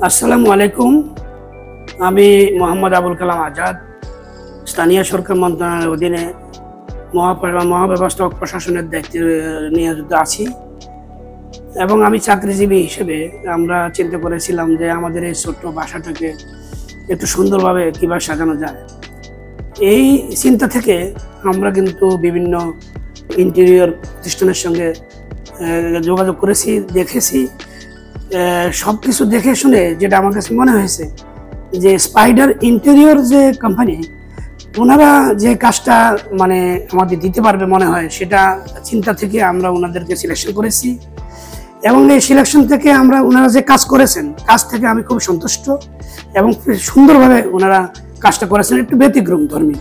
আসসালামু আলাইকুম। আমি মোহাম্মদ আবুল কালাম আজাদ, স্থানীয় সরকার মন্ত্রণালয়ের অধীনে মহাব্যবস্থাপক প্রশাসনের দায়িত্বে নিয়োজিত আছি এবং আমি চাকরিজীবী হিসেবে আমরা চিন্তা করেছিলাম যে আমাদের এই ছোট্ট বাসাটাকে একটু সুন্দরভাবে কীভাবে সাজানো যায়। এই চিন্তা থেকে আমরা কিন্তু বিভিন্ন ইন্টেরিয়র প্রতিষ্ঠানের সঙ্গে যোগাযোগ করেছি, দেখেছি। সব কিছু দেখে শুনে যেটা আমার কাছে মনে হয়েছে যে স্পাইডার ইন্টেরিয়র যে কোম্পানি, ওনারা যে কাজটা আমাদের দিতে পারবে মনে হয়, সেটা চিন্তা থেকে আমরা ওনাদেরকে সিলেকশন করেছি এবং এই সিলেকশন থেকে ওনারা যে কাজ করেছেন, কাজ থেকে আমি খুব সন্তুষ্ট এবং সুন্দরভাবে ওনারা কাজটা করেছেন। একটু ব্যতিক্রম ধর্মী,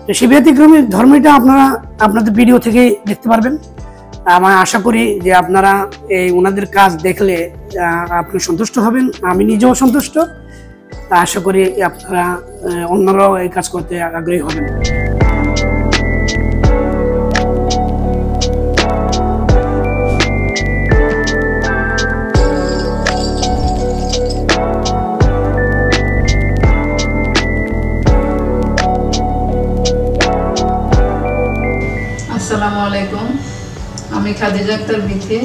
তো সেই ব্যতিক্রমী ধর্মীটা আপনারা আপনাদের ভিডিও থেকে দেখতে পারবেন। আমি আশা করি যে আপনারা এই ওনাদের কাজ দেখলে আপনি সন্তুষ্ট হবেন, আমি নিজেও সন্তুষ্ট। আশা করি আপনারা অন্যরাও এই কাজ করতে আগ্রহী হবেন। আসসালামু আলাইকুম, আমি খাদিজা আক্তার বিথি।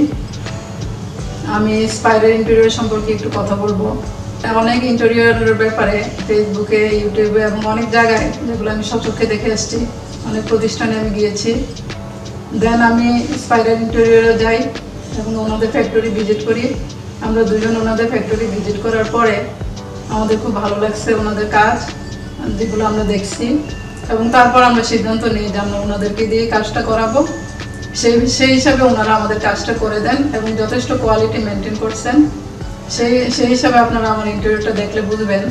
আমি স্পাইডার ইন্টেরিয়র সম্পর্কে একটু কথা বলবো। অনেক ইন্টেরিয়রের ব্যাপারে ফেসবুকে, ইউটিউবে এবং অনেক জায়গায়, যেগুলো আমি সচক্ষে দেখে আসছি, অনেক প্রতিষ্ঠানে আমি গিয়েছি। দেন আমি স্পাইডার ইন্টেরিয়রে যাই এবং ওনাদের ফ্যাক্টরি ভিজিট করি। আমরা দুজন ওনাদের ফ্যাক্টরি ভিজিট করার পরে আমাদের খুব ভালো লাগছে ওনাদের কাজ, যেগুলো আমরা দেখছি, এবং তারপর আমরা সিদ্ধান্ত নিই যে আমরা ওনাদেরকে দিয়ে কাজটা করাবো। সেই হিসাবে ওনারা আমাদের কাজটা করে দেন এবং যথেষ্ট কোয়ালিটি মেনটেন করছেন। সেই হিসাবে আপনারা আমার ইন্টেরিয়রটা দেখলে বুঝবেন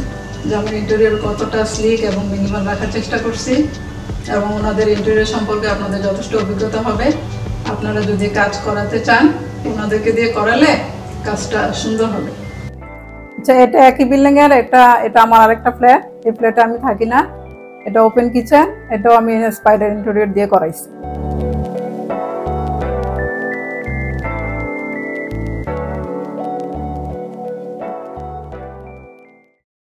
যে আমার ইন্টেরিয়র কতটা স্লিক এবং মিনিমাল রাখার চেষ্টা করছি, এবং ওনাদের ইন্টেরিয়র সম্পর্কে আপনাদের যথেষ্ট অভিজ্ঞতা হবে। আপনারা যদি কাজ করাতে চান, ওনাদেরকে দিয়ে করালে কাজটা সুন্দর হবে। আচ্ছা, এটা একই বিল্ডিং এর, এটা আমার আরেকটা ফ্ল্যাট। এই ফ্ল্যাটে আমি থাকি না, এটা ওপেন কিচেন, এটাও আমি স্পাইডার ইন্টেরিয়র দিয়ে করাইছি।